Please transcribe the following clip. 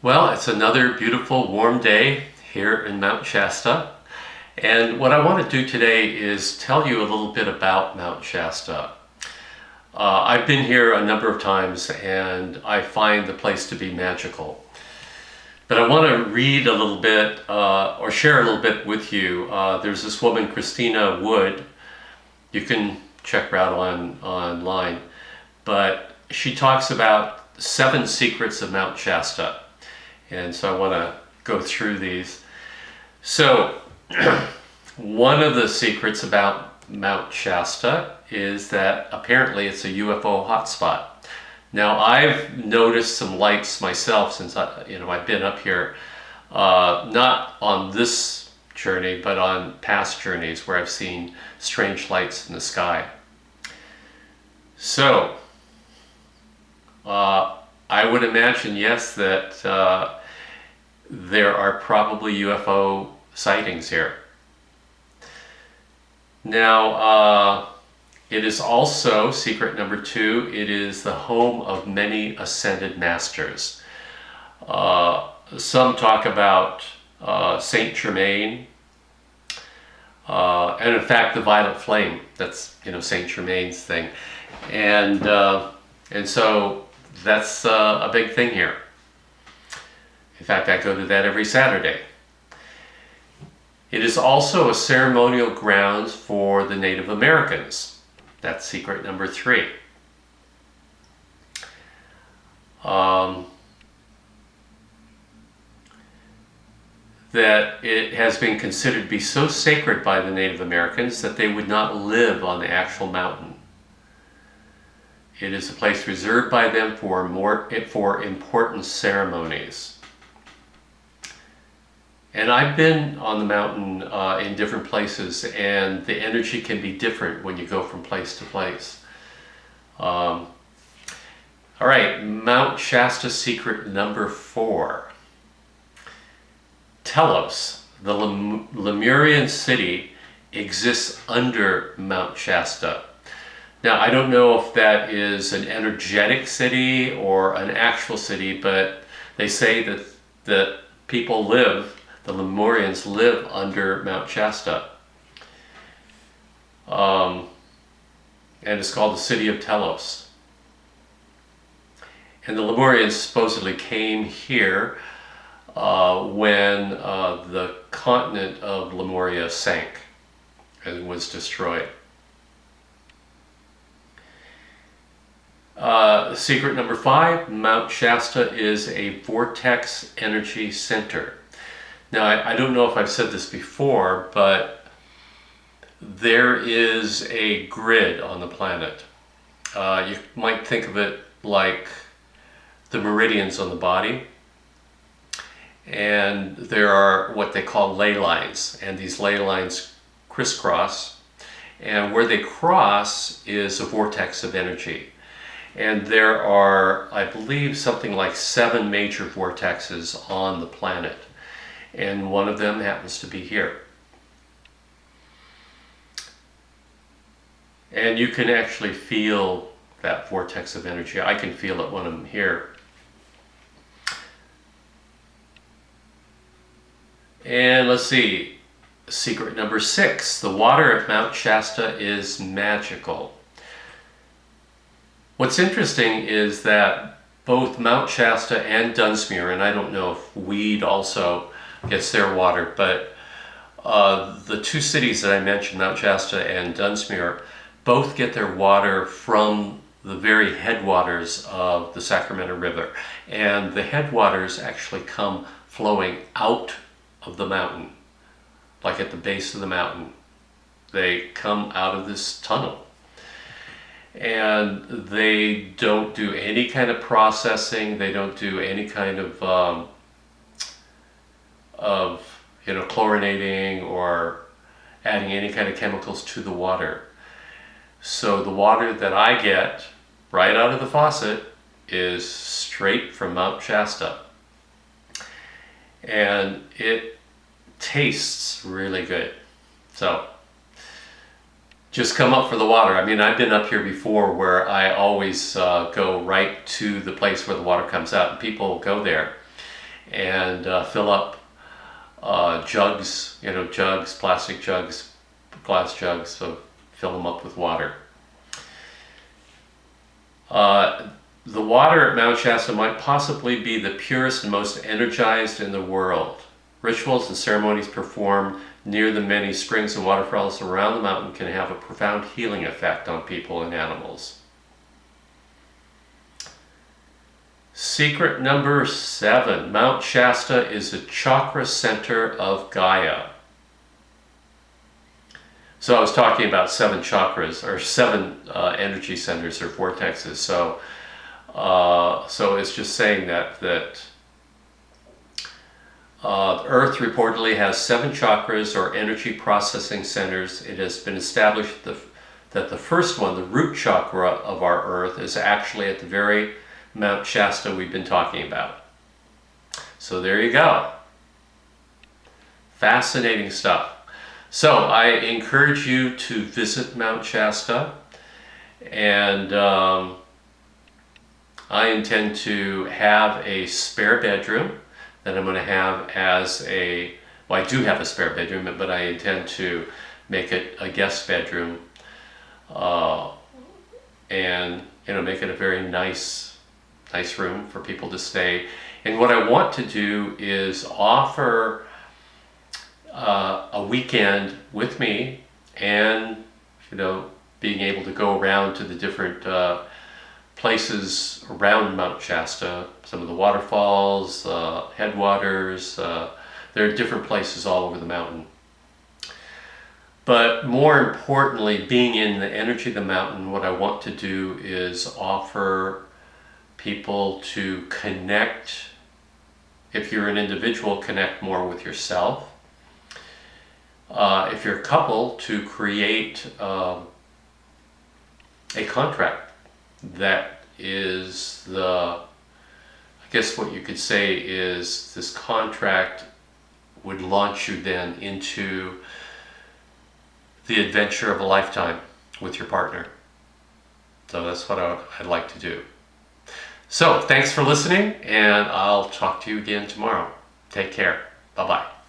Well, it's another beautiful warm day here in Mount Shasta. And what I want to do today is tell you a little bit about Mount Shasta. I've been here a number of times and I find the place to be magical. But I want to read a little bit or share a little bit with you. There's this woman, Christina Wood. You can check her out online. But she talks about 7 secrets of Mount Shasta. And so I want to go through these. So one of the secrets about Mount Shasta is that apparently it's a UFO hotspot. Now I've noticed some lights myself since I've been up here, not on this journey, but on past journeys where I've seen strange lights in the sky. So I would imagine, yes, that there are probably UFO sightings here. Now, it is also, secret number 2, it is the home of many ascended masters. Some talk about Saint Germain, and in fact the violet flame, that's Saint Germain's thing. And so that's a big thing here. In fact, I go to that every Saturday. It is also a ceremonial grounds for the Native Americans. That's secret number 3. That it has been considered to be so sacred by the Native Americans that they would not live on the actual mountain. It is a place reserved by them for important ceremonies. And I've been on the mountain in different places, and the energy can be different when you go from place to place. All right, Mount Shasta secret number 4. Telos, the Lemurian city, exists under Mount Shasta. Now, I don't know if that is an energetic city or an actual city, but they say that people live, the Lemurians live under Mount Shasta. And it's called the city of Telos. And the Lemurians supposedly came here when the continent of Lemuria sank and was destroyed. Secret number 5, Mount Shasta is a vortex energy center. Now, I don't know if I've said this before, but there is a grid on the planet. You might think of it like the meridians on the body. And there are what they call ley lines, and these ley lines crisscross. And where they cross is a vortex of energy. And there are, I believe, something like 7 major vortexes on the planet. And one of them happens to be here. And you can actually feel that vortex of energy. I can feel it when I'm here. And let's see, secret number 6. The water at Mount Shasta is magical. What's interesting is that both Mount Shasta and Dunsmuir, and I don't know if Weed also gets their water, but the 2 cities that I mentioned, Mount Shasta and Dunsmuir, both get their water from the very headwaters of the Sacramento River. And the headwaters actually come flowing out of the mountain, like at the base of the mountain. They come out of this tunnel. And they don't do any kind of processing. They don't do any kind of chlorinating or adding any kind of chemicals to the water. So the water that I get right out of the faucet is straight from Mount Shasta. And it tastes really good. So just come up for the water. I mean, I've been up here before where I always go right to the place where the water comes out, and people go there. and fill up jugs, jugs, plastic jugs, glass jugs, so fill them up with water. The water at Mount Shasta might possibly be the purest and most energized in the world. Rituals and ceremonies performed near the many springs and waterfalls around the mountain can have a profound healing effect on people and animals. Secret number 7. Mount Shasta is a chakra center of Gaia. So I was talking about 7 chakras, or 7 energy centers or vortexes. So it's just saying that Earth reportedly has 7 chakras or energy processing centers. It has been established that the first one, the root chakra of our Earth, is actually at the very Mount Shasta we've been talking about. So there you go. Fascinating stuff. So I encourage you to visit Mount Shasta, and I intend to have a spare bedroom that I'm going to have as I do have a spare bedroom, but I intend to make it a guest bedroom, and make it a very nice room for people to stay. And what I want to do is offer a weekend with me, and being able to go around to the different places around Mount Shasta, some of the waterfalls, headwaters. There are different places all over the mountain. But more importantly, being in the energy of the mountain, what I want to do is offer people to connect. If you're an individual, connect more with yourself. If you're a couple, to create a contract that is I guess what you could say is this contract would launch you then into the adventure of a lifetime with your partner. So that's what I'd like to do. So thanks for listening, and I'll talk to you again tomorrow. Take care. Bye-bye.